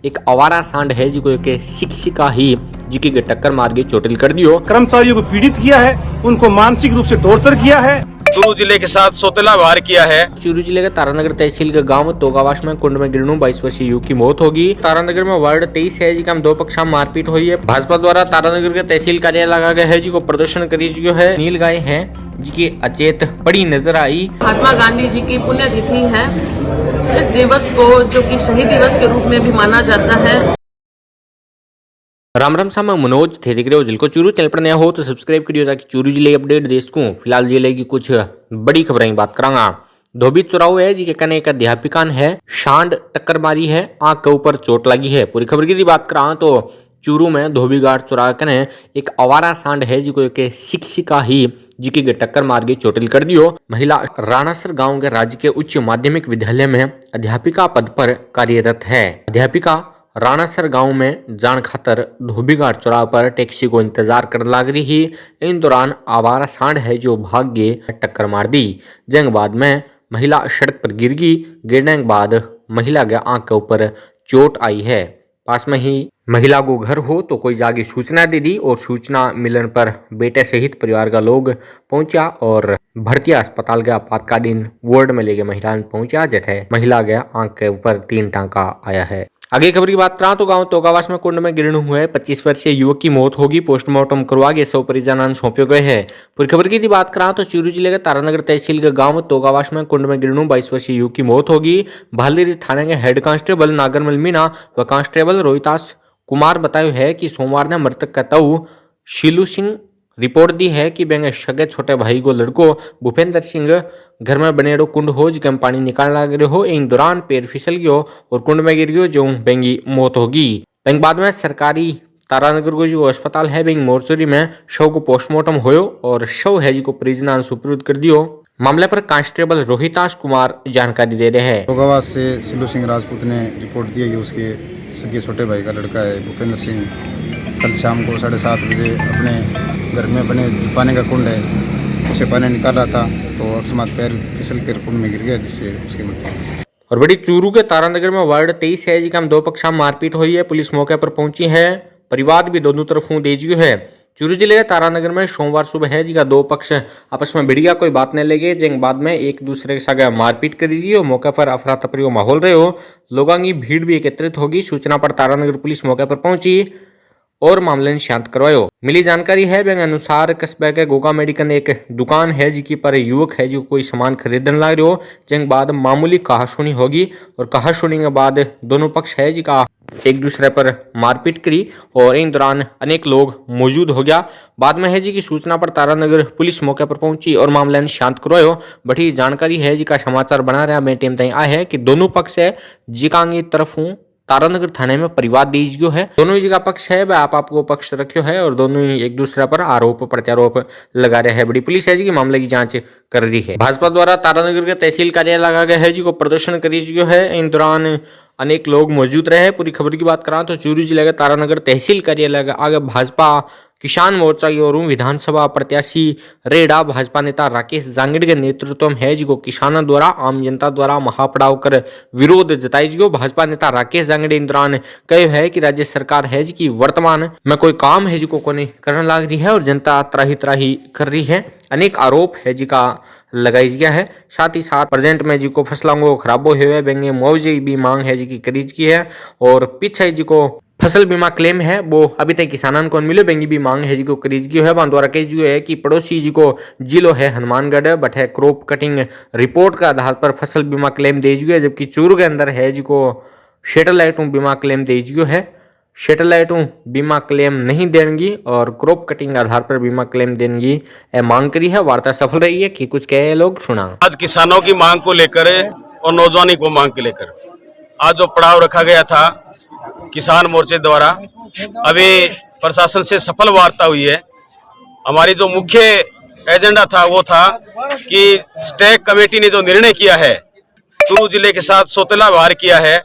एक आवारा सांड है जिको एक शिक्षिका ही जी की टक्कर मार के चोटिल कर दियो। कर्मचारियों को पीड़ित किया है, उनको मानसिक रूप से टॉर्चर किया है, चूरू जिले के साथ सौतेला व्यवहार किया है। चूरू जिले के तारानगर तहसील के गांव तोगावास में कुंड में गिरनू 22 वर्षीय युवक की मौत होगी। तारानगर में वार्ड 23 है जी का दो पक्षा मारपीट हुई है। भाजपा द्वारा तारानगर के तहसील कार्यालय लगा गया है जी को प्रदर्शन करी जो है। नील गाय है जी की अचेत पड़ी नजर आई। महात्मा गांधी जी की पुण्यतिथि है। इस दिवस को जो कि शहीद दिवस के रूप में भी माना जाता है। राम राम सामा मनोज थे दिख रहे हो जिनको चूरू चैनल पर नया हो तो सब्सक्राइब करियो ताकि चूरू जिले अपडेट दे सकूं। फिलहाल जिले की कुछ बड़ी खबरें की बात करांगा। धोबी चुराव है जी के कने एक अध्यापिका है शांड टक्कर मारी है, आंख के ऊपर चोट लगी है। पूरी खबर की बात करा तो चूरू में धोबी घाट चौराहे कने एक आवारा सांड है जिको एक शिक्षिका ही जी की टक्कर मार के चोटिल कर दियो। महिला राणासर गांव के राजकीय उच्च माध्यमिक विद्यालय में अध्यापिका पद पर कार्यरत है। अध्यापिका राणासर गांव में जान खातर धोबी घाट चौराहे पर टैक्सी को इंतजार कर लाग रही ही। इन दौरान आवारा सांड है जो भाग गए टक्कर मार दी। जंग बाद में महिला सड़क पर गिर गई। गिरने के बाद महिला के आंख के ऊपर चोट आई है। पास में ही महिला को घर हो तो कोई जाके सूचना दे दी और सूचना मिलने पर बेटे सहित परिवार का लोग पहुंचा और भर्ती अस्पताल के आपातकालीन वार्ड में लेके महिला पहुंचा जठे महिला के आंख के ऊपर 3 टांका आया है। आगे खबर की बात करा तो गांव तोगावास में कुंड में गिरने हुए 25 वर्षीय युवक की मौत होगी। पोस्टमार्टम करवा के 100 परिजन सौंपे गए हैं। पूरी खबर की बात करा तो चूरू जिले के तारानगर तहसील के गांव तोगावास में कुंड में गिरने 22 वर्षीय युवक की मौत होगी। भालदेरी थाने के हेड कांस्टेबल नागरमल मीना व कांस्टेबल रोहितास कुमार बताया है कि सोमवार ने मृतक का ताऊ शीलू सिंह रिपोर्ट दी है कि बेंगे सगे छोटे भाई को लड़को भूपेंद्र सिंह घर में बनेड़ो कुंड हो जिसमें पानी निकालने लगे हो। इन दौरान पैर फिसल गयो और कुंड में गिर गयो जो बेंगी मौत होगी। बेंग बाद में सरकारी तारानगर को जो अस्पताल है बेंग मोर्चरी में शव को पोस्टमार्टम होयो और शव है जी को परिजन सुपुर्द कर दियो। मामले पर कांस्टेबल रोहितास कुमार जानकारी दे रहे हैं। तोगावास से सिल्लू सिंह राजपूत ने रिपोर्ट दी है कि उसके सगे छोटे भाई का लड़का है भूपेंद्र सिंह कल शाम को 7:30 बजे अपने घर में बने पानी का कुंड है उसे पानी निकाल रहा था तो अकस्मात पैर फिसल कर कुंड में गिर गया जिससे उसकी मृत्यु हो गई। और बड़ी चूरू के तारानगर में वार्ड 23 है जी का दो पक्षा मारपीट हुई है। पुलिस मौके पर पहुंची है। परिवार भी दोनों तरफों देजियो है। चूरू जिले के तारानगर में सोमवार सुबह है जी का दो पक्ष आपस में भिड़िया कोई बात नहीं लगे जिंग बाद में एक दूसरे के साथ मारपीट करी जी और मौके पर अफरा तफरी माहौल रहे हो। लोगों की भीड़ भी एकत्रित होगी। सूचना पर तारानगर पुलिस मौके पर पहुंची और मामले ने शांत करवायो। मिली जानकारी है बेंग अनुसार कस्बे के गोगा मेडिकल एक दुकान है जिसकी पर युवक है जो कोई सामान खरीदने लग रहे हो। जिंग बाद मामूली कहासुनी होगी और कहासुनी के बाद दोनों पक्ष है जिका एक दूसरे पर मारपीट करी और इन दौरान अनेक लोग मौजूद हो गया। बाद में है जी की सूचना पर तारानगर पुलिस मौके पर पहुंची और मामले ने शांत करवायो। बड़ी जानकारी है जी का समाचार बना रहा मैं टीम तय आ है कि दोनों पक्ष है जिका तरफ हूँ तारानगर थाने में परिवार दीजियो है। दोनों ही का पक्ष है वह आपको पक्ष रखियो है और दोनों ही एक दूसरे पर आरोप प्रत्यारोप लगा रहे हैं। बड़ी पुलिस है जी की मामले की जांच कर रही है। भाजपा द्वारा तारानगर के तहसील कार्यालय लगा गया है जी को प्रदर्शन करियो है। इन दौरान अनेक लोग मौजूद रहे। पूरी खबर की बात करा तो चूरू जिले के तारानगर तहसील कार्यालय आगे भाजपा किसान मोर्चा की ओर विधानसभा प्रत्याशी रेडा भाजपा नेता राकेश जांगड़ के नेतृत्व में है जिको किसानों द्वारा आम जनता द्वारा महापड़ाव कर विरोध जताई जियो। भाजपा नेता राकेश जांगड़ इन दौरान कहे है कि राज्य सरकार है जी की वर्तमान में कोई काम है जिको कोनी करने लग रही है और जनता त्राही त्राही कर रही है। अनेक आरोप है जी का लगाई गया है। साथ ही साथ प्रेजेंट में जी को फसलों को खराबो हुए बेंगे मुआवजे भी मांग है जी की करीज की है और पीछे जी को फसल बीमा क्लेम है वो अभी तक किसानों को मिले बेंगी भी मांग है जी को करीज की है। द्वारा कही जो है कि पड़ोसी जी को जिलो है हनुमानगढ़ बटे क्रॉप कटिंग रिपोर्ट का आधार पर फसल बीमा क्लेम दे है जबकि चूरू के अंदर है जी को सैटेलाइट बीमा क्लेम दे है। सैटेलाइट बीमा क्लेम नहीं देंगी और क्रॉप कटिंग आधार पर बीमा क्लेम देंगी मांग करी है। वार्ता सफल रही है कि कुछ कहे लोग सुना। आज किसानों की मांग को लेकर और नौजवानी को मांग के लेकर आज जो पड़ाव रखा गया था किसान मोर्चे द्वारा अभी प्रशासन से सफल वार्ता हुई है। हमारी जो मुख्य एजेंडा था वो था कि स्टेक कमेटी ने जो निर्णय किया है चूरू जिले के साथ सौतेला व्यवहार किया है।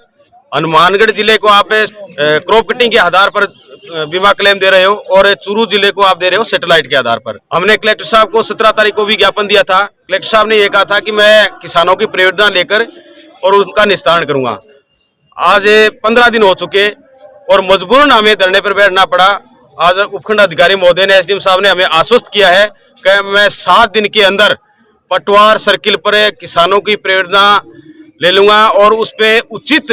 हनुमानगढ़ जिले को आप क्रॉप कटिंग के आधार पर बीमा क्लेम दे रहे हो और चूरू जिले को आप दे रहे हो सैटेलाइट के आधार पर। हमने कलेक्टर साहब को 17 तारीख को भी ज्ञापन दिया था। कलेक्टर साहब ने ये कहा था कि मैं किसानों की प्रेरणा लेकर और उनका निस्तारण करूंगा। आज 15 दिन हो चुके और मजबूरन हमें धरने पर बैठना पड़ा। आज उपखंड अधिकारी महोदय ने, एसडीएम साहब ने हमें आश्वस्त किया है कि मैं 7 दिन के अंदर पटवार सर्किल पर किसानों की प्रेरणा ले लूंगा और उस पर उचित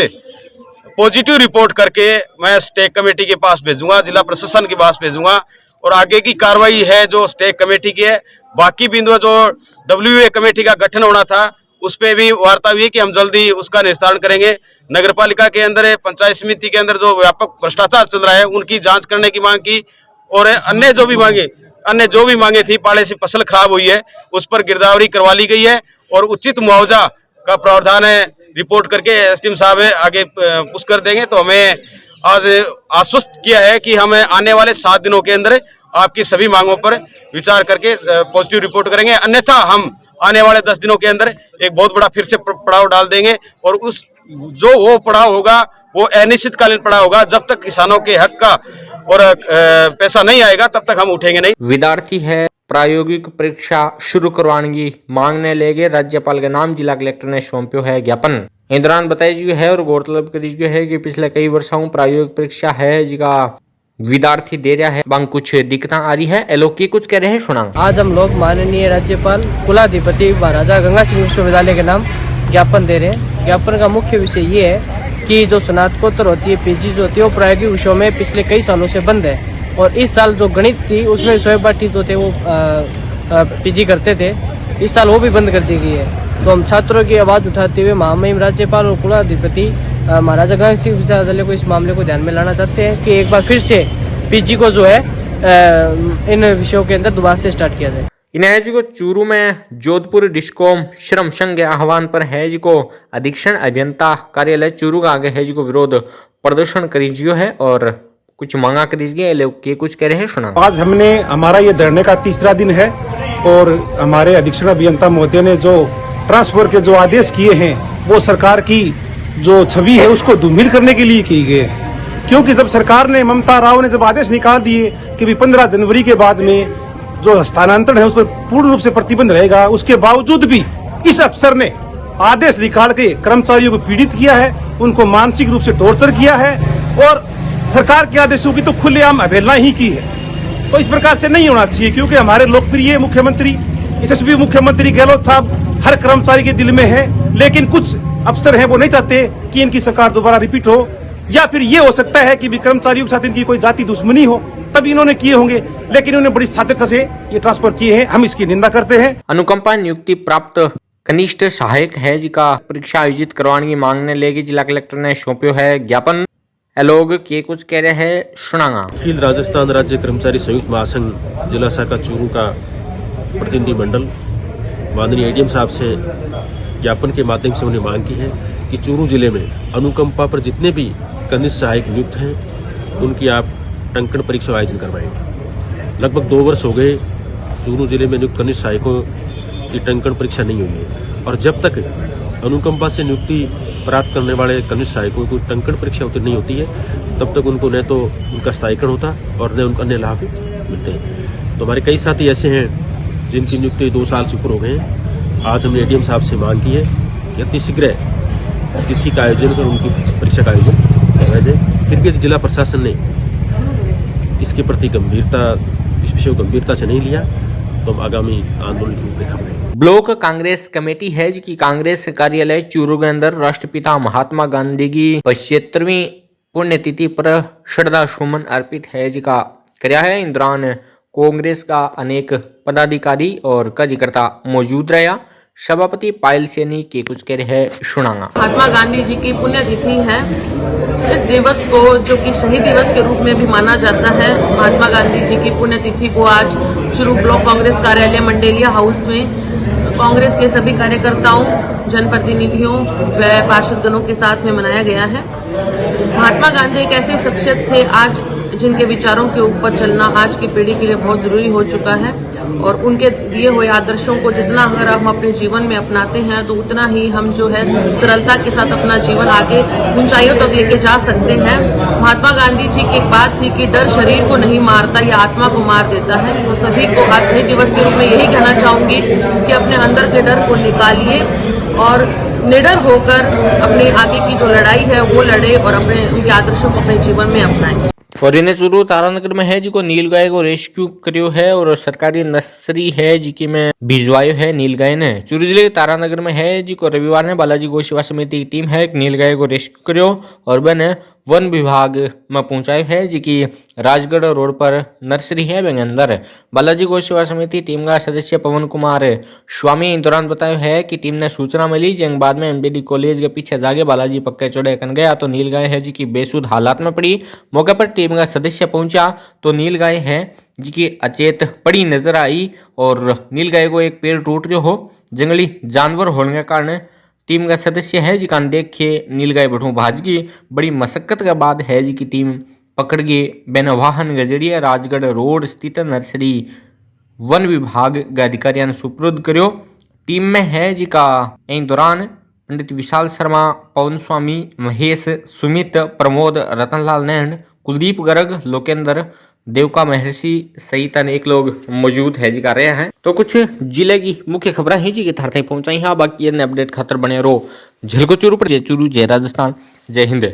पॉजिटिव रिपोर्ट करके मैं स्टेक कमेटी के पास भेजूंगा, जिला प्रशासन के पास भेजूंगा और आगे की कार्रवाई है जो स्टेक कमेटी की है। बाकी बिंदु जो WA कमेटी का गठन होना था उस पर भी वार्ता हुई कि हम जल्दी उसका निस्तारण करेंगे। नगरपालिका के अंदर, पंचायत समिति के अंदर जो व्यापक भ्रष्टाचार चल रहा है उनकी जांच करने की मांग की और अन्य जो भी मांगे थी, पाले से फसल खराब हुई है उस पर गिरदावरी करवा ली गई है और उचित मुआवजा का प्रावधान है रिपोर्ट करके एसडीएम साहब आगे पुश कर देंगे। तो हमें आज आश्वस्त किया है कि हम आने वाले 7 दिनों के अंदर आपकी सभी मांगों पर विचार करके पॉजिटिव रिपोर्ट करेंगे, अन्यथा हम आने वाले 10 दिनों के अंदर एक बहुत बड़ा फिर से पड़ाव डाल देंगे और वो पड़ाव होगा वो अनिश्चितकालीन पड़ाव होगा। जब तक किसानों के हक का और पैसा नहीं आएगा तब तक हम उठेंगे नहीं। विद्यार्थी है प्रायोगिक परीक्षा शुरू करवाने की मांगने लेके राज्यपाल के नाम जिला कलेक्टर ने सौंप्यो है ज्ञापन। इन दौरान बताया है और गौरतलब कर दीजिए है कि पिछले कई वर्षों प्रायोगिक परीक्षा है जिका विद्यार्थी दे रहा है, बांग कुछ दिक्कत आ रही है। एलोक की कुछ कह रहे हैं, सुना। आज हम लोग माननीय राज्यपाल कुलाधिपति महाराजा गंगा सिंह विश्वविद्यालय के नाम ज्ञापन दे रहे हैं। ज्ञापन का मुख्य विषय ये है कि जो स्नातकोत्तर होती है, पीजी जो होती है, वो प्रायोगिक विषयों में पिछले कई सालों से बंद है और इस साल जो गणित थी उसमें सहपाठी जो थे वो पीजी करते थे, इस साल वो भी बंद कर दी गई है। तो हम छात्रों की आवाज़ उठाते हुए महामहिम राज्यपाल और कुलाधिपति महाराजा गंगा सिंह विश्वविद्यालय को इस मामले को ध्यान में लाना चाहते हैं कि एक बार फिर से पीजी को जो है इन विषयों के अंदर दोबारा से स्टार्ट किया जाए। इन्हें जी को चूरू में जोधपुर डिस्कॉम श्रम संघ के आह्वान पर है जी को अधीक्षण अभियंता कार्यालय चूरू का आगे है जी को विरोध प्रदर्शन करीजियो है और कुछ मांगा करीजिए। लोग के कुछ कह रहे हैं, सुना। आज हमारा ये धरने का 3रा दिन है और हमारे अधीक्षण अभियंता महोदय ने जो ट्रांसफर के जो आदेश किए हैं वो सरकार की जो छवि है उसको धूमिल करने के लिए किए गए हैं। क्योंकि जब सरकार ने, ममता राव ने जब आदेश निकाल दिए कि 15 जनवरी के बाद में जो हस्तांतरण है उस पर पूर्ण रूप से प्रतिबंध रहेगा, उसके बावजूद भी इस अफसर ने आदेश निकाल के कर्मचारियों को पीड़ित किया है, उनको मानसिक रूप से टॉर्चर किया है और सरकार के आदेशों की तो खुलेआम अवहेलना ही की है। तो इस प्रकार से नहीं होना चाहिए, क्योंकि हमारे लोकप्रिय मुख्यमंत्री, यशस्वी मुख्यमंत्री गहलोत साहब हर कर्मचारी के दिल में है, लेकिन कुछ अफसर हैं वो नहीं चाहते कि इनकी सरकार दोबारा रिपीट हो, या फिर ये हो सकता है कि भी कर्मचारियों के साथ इनकी कोई जाति दुश्मनी हो तभी इन्होंने किए होंगे, लेकिन इन्होंने बड़ी साध्यता से ये ट्रांसफर किए हैं, हम इसकी निंदा करते हैं। अनुकंपा नियुक्ति प्राप्त कनिष्ठ सहायक है जिका परीक्षा आयोजित करवाने की मांगने लेके जिला कलेक्टर ने सौंप्यो है ज्ञापन। लोग के कुछ कह रहे हैं, सुनागा। अखिल राजस्थान राज्य कर्मचारी संयुक्त महासंघ जिला शाखा चूरू का प्रतिनिधि मंडल माननीय एडीएम साहब से ज्ञापन के माध्यम से उन्हें मांग की है कि चूरू जिले में अनुकंपा पर जितने भी कनिष्ठ सहायक नियुक्त हैं उनकी आप टंकण परीक्षा आयोजन करवाएंगे। लगभग 2 वर्ष हो गए चूरू जिले में नियुक्त कनिष्ठ सहायकों की टंकण परीक्षा नहीं हुई है और जब तक अनुकंपा से नियुक्ति प्राप्त करने वाले कनिष्ठ सहायकों की टंकण परीक्षा उत्तीर्ण नहीं होती है तब तक उनको न तो उनका स्थायीकरण होता और न उनको अन्य लाभ मिलते हैं। तो हमारे कई साथी ऐसे हैं जिनकी नियुक्ति 2 साल से ऊपर हो गए हैं। आज हमने एडीएम साहब से मांग की है कि अतिशीघ्र तिथि का आयोजन कर उनकी परीक्षा का आयोजन करवाया जाए। फिर भी यदि जिला प्रशासन ने इसके प्रति इस विषय को गंभीरता से नहीं लिया तो हम आगामी आंदोलन की रूपरेखा बनाएंगे। ब्लॉक कांग्रेस कमेटी है जिसकी कांग्रेस कार्यालय चूरू के अंदर राष्ट्रपिता महात्मा गांधी की 75वीं पुण्यतिथि पर श्रद्धा सुमन अर्पित है जिका कराया है। इन दौरान कांग्रेस का अनेक पदाधिकारी और कार्यकर्ता मौजूद रहा। सभापति पायल सैनी के कुछ कह रहे हैं, सुनागा। महात्मा गांधी जी की पुण्यतिथि है। इस दिवस को जो कि शहीद दिवस के रूप में भी माना जाता है, महात्मा गांधी जी की पुण्यतिथि को आज चूरू ब्लॉक कांग्रेस कार्यालय मंडेलिया हाउस में कांग्रेस के सभी कार्यकर्ताओं, जनप्रतिनिधियों व पार्षदगणों के साथ में मनाया गया है। महात्मा गांधी एक ऐसे शख्सियत थे आज जिनके विचारों के ऊपर चलना आज की पीढ़ी के लिए बहुत जरूरी हो चुका है और उनके दिए हुए आदर्शों को जितना अगर हम अपने जीवन में अपनाते हैं तो उतना ही हम जो है सरलता के साथ अपना जीवन आगे ऊंचाइयों तक लेके जा सकते हैं। महात्मा गांधी जी की एक बात थी कि डर शरीर को नहीं मारता, यह आत्मा को मार देता है। तो सभी को आज शहीद दिवस के रूप में यही कहना चाहूंगी कि अपने अंदर के डर को निकालिए और निडर होकर अपनी आगे की जो लड़ाई है वो लड़े और अपने उनके आदर्शों को अपने जीवन में अपनाएं। और इन्हें चूरू तारानगर में है जी को नील गाय को रेस्क्यू करियो है और सरकारी नर्सरी है जी की में भिजवायो है नील गाय ने। चूरू जिले के तारानगर में है जी को रविवार ने बालाजी गौ सेवा समिति की टीम है एक नील गाय को रेस्क्यू करियो और मैंने वन विभाग में पहुंचायो है जी की राजगढ़ रोड पर नर्सरी है वे अंदर। बालाजी गौ सेवा समिति टीम का सदस्य पवन कुमार स्वामी इन दौरान बताया है कि टीम ने सूचना मिली जंग बाद में एमबीडी कॉलेज के पीछे जाके बालाजी पक्के चौड़े कन गया तो नील गाय है जी की बेसुध हालात में पड़ी। मौके पर टीम का सदस्य पहुंचा तो नील गाय है जी की अचेत पड़ी नजर आई और नील गाय को एक पेड़ टूट रहा हो। जंगली जानवर होने के कारण टीम का सदस्य है जी कान देख के नील गाय बढ़ू भाज की बड़ी मशक्कत के बाद है जी की टीम पकड़ के बिना वाहन गजड़िया राजगढ़ रोड स्थित नर्सरी वन विभाग के अधिकारियों ने सुपुर्द करियो। टीम में है जी का इन दौरान पंडित विशाल शर्मा, पवन स्वामी, महेश, सुमित, प्रमोद, रतनलाल नैन, कुलदीप गर्ग, लोकेंद्र, देवका महर्षि सहित अनेक लोग मौजूद है जी कर रहे हैं। तो कुछ जिले की मुख्य खबरें ही जी के थार तक पहुंचाई हैं। बाकी अपडेट खातर बने रहो। झलको चूरू पर जय चूरू, जय राजस्थान, जय हिंद।